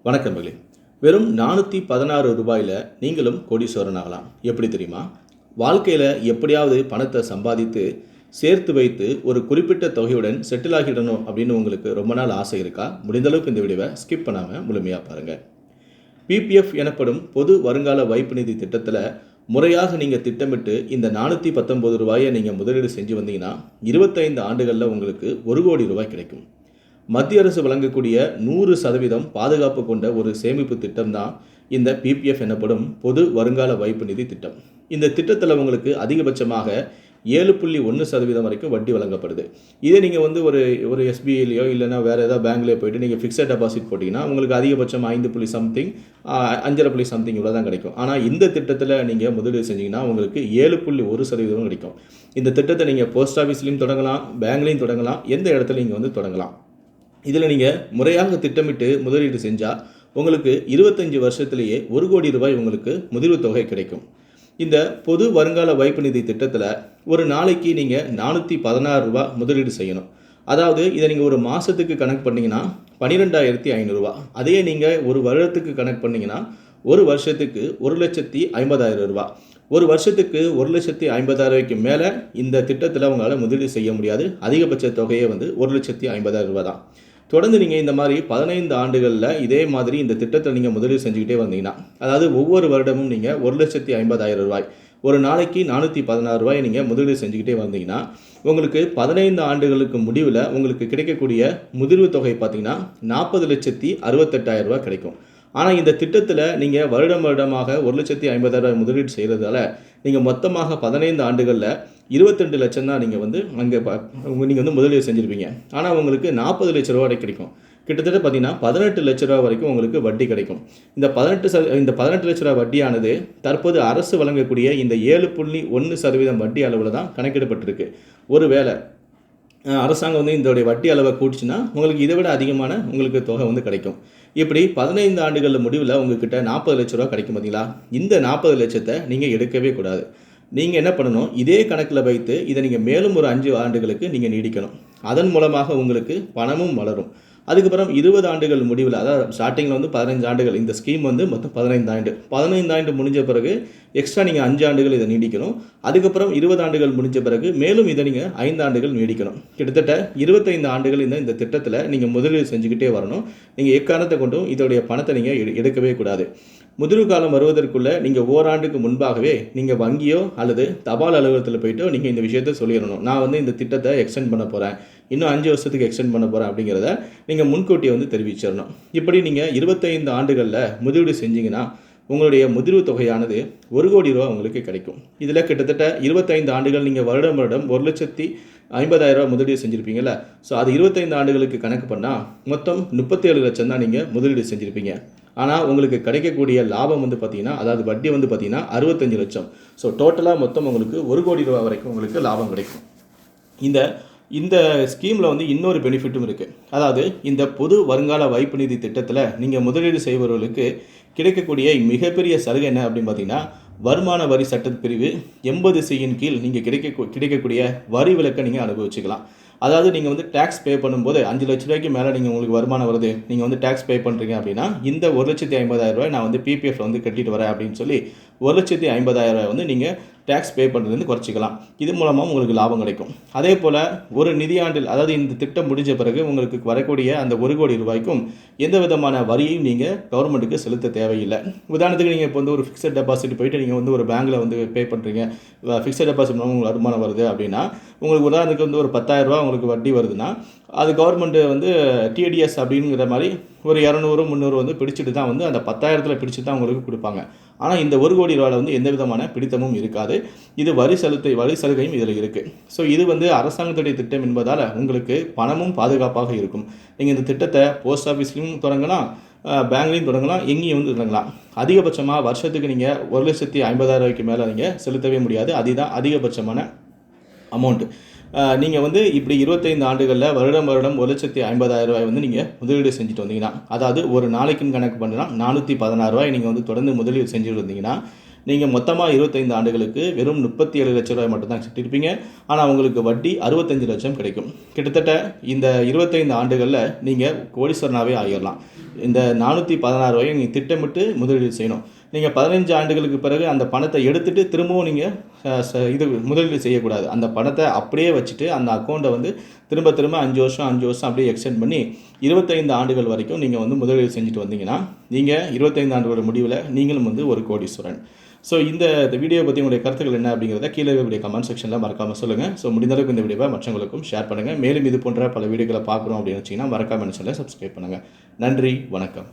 வணக்கம் மகளே. வெறும் ₹416 நீங்களும் கோடீஸ்வரன் ஆகலாம். எப்படி தெரியுமா? வாழ்க்கையில் எப்படியாவது பணத்தை சம்பாதித்து சேர்த்து வைத்து ஒரு குறிப்பிட்ட தொகையுடன் செட்டில் ஆகிடணும் அப்படின்னு உங்களுக்கு ரொம்ப நாள் ஆசை இருக்கா? முடிந்த அளவுக்கு இந்த வீடியோவை ஸ்கிப் பண்ணாமல் முழுமையாக பாருங்கள். பிபிஎஃப் எனப்படும் பொது வருங்கால வைப்பு நிதி திட்டத்தில் முறையாக நீங்கள் திட்டமிட்டு இந்த ₹419 நீங்கள் முதலீடு செஞ்சு வந்தீங்கன்னா 25 ஆண்டுகளில் உங்களுக்கு ₹1 கோடி கிடைக்கும். மத்திய அரசு வழங்கக்கூடிய 100% பாதுகாப்பு கொண்ட ஒரு சேமிப்பு திட்டம் தான் இந்த பிபிஎஃப் எனப்படும் பொது வருங்கால வைப்பு நிதி திட்டம். இந்த திட்டத்தில் உங்களுக்கு அதிகபட்சமாக 7.1% வரைக்கும் வட்டி வழங்கப்படுது. இதே நீங்கள் வந்து ஒரு ஒரு எஸ்பிஐலையோ இல்லைனா வேறு ஏதாவது பேங்க்லேயோ போய்ட்டு நீங்கள் ஃபிக்ஸட் டெபாசிட் போட்டிங்கன்னா உங்களுக்கு அதிகபட்சம் 5 சம்திங் 5.5 சம்திங் இவ்வளோ தான் கிடைக்கும். ஆனால் இந்த திட்டத்தில் நீங்கள் முதலீடு செஞ்சீங்கன்னா உங்களுக்கு 7.1% கிடைக்கும். இந்த திட்டத்தை நீங்கள் போஸ்ட் ஆஃபீஸ்லையும் தொடங்கலாம், பேங்க்லேயும் தொடங்கலாம், எந்த இடத்துல நீங்கள் வந்து தொடங்கலாம். இதில் நீங்கள் முறையாக திட்டமிட்டு முதலீடு செஞ்சால் உங்களுக்கு 25 வருஷத்துலேயே ₹1 கோடி உங்களுக்கு முதிர்வு தொகை கிடைக்கும். இந்த பொது வருங்கால வைப்பு நிதி திட்டத்தில் ஒரு நாளைக்கு நீங்கள் ₹416 முதலீடு செய்யணும். அதாவது இதை நீங்கள் ஒரு மாதத்துக்கு கணக்கு பண்ணிங்கன்னா ₹12,500. அதே நீங்கள் ஒரு வருடத்துக்கு கணக்கு பண்ணிங்கன்னா ஒரு வருஷத்துக்கு ₹1,50,000. ஒரு வருஷத்துக்கு ₹1,50,000 மேலே இந்த திட்டத்தில் உங்களால் முதலீடு செய்ய முடியாது. அதிகபட்ச தொகையே வந்து ₹1,50,000 தான். தொடர்ந்து நீங்கள் இந்த மாதிரி 15 ஆண்டுகளில் இதே மாதிரி இந்த திட்டத்தில் நீங்கள் முதலீடு செஞ்சுக்கிட்டே வந்தீங்கன்னா, அதாவது ஒவ்வொரு வருடமும் நீங்கள் ₹1,50,000 ஒரு நாளைக்கு ₹416 நீங்கள் முதலீடு செஞ்சுக்கிட்டே வந்தீங்கன்னா உங்களுக்கு 15 ஆண்டுகளுக்கு முடிவில் உங்களுக்கு கிடைக்கக்கூடிய முதிர்வு தொகை பார்த்தீங்கன்னா ₹40,68,000 கிடைக்கும். ஆனால் இந்த திட்டத்தில் நீங்கள் வருடமாக ₹1,50,000 முதலீடு செய்கிறதால நீங்கள் மொத்தமாக 15 ஆண்டுகளில் 22 லட்சம் தான் நீங்கள் வந்து நீங்கள் வந்து முதலீடு செஞ்சுருப்பீங்க. ஆனால் உங்களுக்கு ₹40 லட்ச ரூபா கிடைக்கும். கிட்டத்தட்ட பார்த்தீங்கன்னா ₹18 லட்ச ரூபா வரைக்கும் உங்களுக்கு வட்டி கிடைக்கும். இந்த 18 லட்ச ரூபா வட்டியானது தற்போது அரசு வழங்கக்கூடிய இந்த 7.1% வட்டி அளவில் தான் கணக்கிடப்பட்டிருக்கு. ஒருவேளை அரசாங்கம் வந்து இதோடைய வட்டி அளவை கூட்டுச்சுன்னா உங்களுக்கு இதை விட அதிகமான உங்களுக்கு தொகை வந்து கிடைக்கும். இப்படி 15 ஆண்டுகளில் முடிவில் உங்ககிட்ட ₹40 லட்ச ரூபா கிடைக்கும் பார்த்தீங்களா? இந்த 40 லட்சத்தை நீங்கள் எடுக்கவே கூடாது. நீங்கள் என்ன பண்ணணும், இதே கணக்கில் வைத்து இதை நீங்கள் மேலும் ஒரு 5 ஆண்டுகளுக்கு நீங்கள் நீடிக்கணும். அதன் மூலமாக உங்களுக்கு பணமும் வளரும். அதுக்கப்புறம் 20 ஆண்டுகள் முடிவில், அதாவது ஸ்டார்டிங்கில் வந்து 15 ஆண்டுகள், இந்த ஸ்கீம் வந்து மொத்தம் 15 ஆண்டு முடிஞ்ச பிறகு எக்ஸ்ட்ரா நீங்கள் 5 ஆண்டுகள் இதை நீடிக்கணும். அதுக்கப்புறம் 20 ஆண்டுகள் முடிஞ்ச பிறகு மேலும் இதை நீங்கள் 5 ஆண்டுகள் நீடிக்கணும். கிட்டத்தட்ட 25 ஆண்டுகள் இந்த திட்டத்தில் நீங்கள் முதலீடு செஞ்சுக்கிட்டே வரணும். நீங்கள் எக்காரணத்தை கொண்டும் இதோடைய பணத்தை நீங்கள் எடுக்கவே கூடாது. முதிர்வு காலம் வருவதற்குள்ளே நீங்கள் ஓராண்டுக்கு முன்பாகவே நீங்கள் வங்கியோ அல்லது தபால் அலுவலகத்தில் போய்ட்டோ நீங்கள் இந்த விஷயத்தை சொல்லிடணும். நான் வந்து இந்த திட்டத்தை எக்ஸ்டெண்ட் பண்ண போகிறேன், இன்னும் 5 வருஷத்துக்கு எக்ஸ்டெண்ட் பண்ண போகிறேன் அப்படிங்கிறத நீங்கள் முன்கூட்டியே வந்து தெரிவிச்சிடணும். இப்படி நீங்கள் 25 ஆண்டுகளில் முதலீடு செஞ்சீங்கன்னா உங்களுடைய முதிர்வு தொகையானது ₹1 கோடி உங்களுக்கு கிடைக்கும். இதில் கிட்டத்தட்ட 25 ஆண்டுகள் நீங்கள் வருடம் ₹1,50,000 முதலீடு செஞ்சுருப்பீங்கள்ல. ஸோ அது 25 ஆண்டுகளுக்கு கணக்கு பண்ணால் மொத்தம் 37 லட்சம் தான் நீங்கள் முதலீடு செஞ்சுருப்பீங்க. ஆனால் உங்களுக்கு கிடைக்கக்கூடிய லாபம் வந்து பார்த்திங்கன்னா, அதாவது வட்டி வந்து பார்த்திங்கன்னா 65 லட்சம். ஸோ டோட்டலாக மொத்தம் உங்களுக்கு ₹1 கோடி வரைக்கும் உங்களுக்கு லாபம் கிடைக்கும். இந்த ஸ்கீமில் வந்து இன்னொரு பெனிஃபிட்டும் இருக்குது. அதாவது இந்த பொது வருங்கால வைப்பு நிதி திட்டத்தில் நீங்கள் முதலீடு செய்பவர்களுக்கு கிடைக்கக்கூடிய மிகப்பெரிய சலுகை என்ன அப்படின்னு பார்த்தீங்கன்னா, வருமான வரி சட்ட பிரிவு 80(c)யின் கீழ் நீங்கள் கிடைக்கக்கூடிய வரி விலக்கை நீங்கள் அனுபவிச்சுக்கலாம். அதாவது நீங்கள் வந்து டேக்ஸ் பே பண்ணும்போது 5 லட்ச ரூபாய்க்கு மேலே நீங்கள் உங்களுக்கு வருமானம் வருது, நீங்கள் வந்து டேக்ஸ் பே பண்ணுறீங்க அப்படின்னா இந்த ₹1,50,000 நான் வந்து பிபிஎஃப் வந்து கட்டிட்டு வரேன் அப்படின்னு சொல்லி ₹1,50,000 வந்து நீங்கள் டேக்ஸ் பே பண்ணுறதுலேருந்து குறைச்சிக்கலாம். இது மூலமாக உங்களுக்கு லாபம் கிடைக்கும். அதே போல் ஒரு நிதியாண்டில், அதாவது இந்த திட்டம் முடிஞ்ச பிறகு உங்களுக்கு வரக்கூடிய அந்த ₹1 கோடி எந்த விதமான வரியையும் நீங்கள் கவர்மெண்ட்டுக்கு செலுத்த தேவையில்லை. உதாரணத்துக்கு நீங்கள் இப்போ வந்து ஒரு ஃபிக்ஸட் டெபாசிட் போய்ட்டு நீங்கள் வந்து ஒரு பேங்க்கில் வந்து பே பண்ணுறீங்க, ஃபிக்ஸட் டெபாசிட் மூலம் உங்களுக்கு வருமானம் வருது அப்படின்னா உங்களுக்கு உதாரணத்துக்கு வந்து ஒரு ₹10,000 உங்களுக்கு வட்டி வருதுன்னா அது கவர்மெண்ட்டு வந்து டிடிஎஸ் அப்படிங்கிற மாதிரி ஒரு 200-300 வந்து பிடிச்சிட்டு தான் வந்து அந்த 10,000 பிடிச்சி தான் உங்களுக்கு கொடுப்பாங்க. ஆனால் இந்த ₹1 கோடி வந்து எந்த விதமான பிடித்தமும் இருக்காது. இது வரி சலுகையும் இதில் இருக்குது. ஸோ இது வந்து அரசாங்கத்துடைய திட்டம் என்பதால் உங்களுக்கு பணமும் பாதுகாப்பாக இருக்கும். நீங்கள் இந்த திட்டத்தை போஸ்ட் ஆஃபீஸ்லையும் தொடங்கலாம், பேங்க்லையும் தொடங்கலாம், எங்கேயும் வந்து தொடங்கலாம். அதிகபட்சமாக வருஷத்துக்கு நீங்கள் ₹1,50,000 மேலே நீங்கள் செலுத்தவே முடியாது. அதுதான் அதிகபட்சமான அமௌண்ட்டு. நீங்கள் வந்து இப்படி 25 ஆண்டுகளில் வருடம் ₹1,50,000 வந்து நீங்கள் முதலீடு செஞ்சுட்டு வந்தீங்கன்னா, அதாவது ஒரு நாளைக்குன்னு கணக்கு பண்ணுன்னா ₹416 நீங்கள் வந்து தொடர்ந்து முதலீடு செஞ்சுட்டு வந்தீங்கன்னா நீங்கள் மொத்தமாக 25 ஆண்டுகளுக்கு வெறும் 37 லட்ச ரூபாய் மட்டும் தான் கட்டியிருப்பீங்க. ஆனால் உங்களுக்கு வட்டி 65 லட்சம் கிடைக்கும். கிட்டத்தட்ட இந்த 25 ஆண்டுகளில் நீங்கள் கோடீஸ்வரனாகவே ஆகிடலாம். இந்த 416 ரூபாயை நீங்கள் திட்டமிட்டு முதலீடு செய்யணும். நீங்கள் 15 ஆண்டுகளுக்கு பிறகு அந்த பணத்தை எடுத்துகிட்டு திரும்பவும் நீங்கள் முதலீடு செய்யக்கூடாது. அந்த பணத்தை அப்படியே வச்சுட்டு அந்த அக்கௌண்ட்டை வந்து திரும்ப 5 வருஷம் அப்படியே எக்ஸ்டெண்ட் பண்ணி 25 ஆண்டுகள் வரைக்கும் நீங்கள் வந்து முதலீடு செஞ்சுட்டு வந்தீங்கன்னா நீங்கள் 25 ஆண்டுகளோட முடிவில் நீங்களும் வந்து ஒரு கோடீஸ்வரன். ஸோ இந்த வீடியோ பற்றி உங்களுடைய கருத்துக்கள் என்ன அப்படிங்கிறத கீழே இருக்கக்கூடிய கமெண்ட் செக்ஷனில் மறக்காமல் சொல்லுங்கள். ஸோ முடிந்தளவுக்கு இந்த வீடியோவை மற்றவங்களுக்கும் ஷேர் பண்ணுங்கள். மேலும் இது போன்ற பல வீடியோக்களை பார்க்குறோம் அப்படின்னு வச்சிங்கன்னா மறக்காமல் சேனலை சப்ஸ்கிரைப் பண்ணுங்கள். நன்றி, வணக்கம்.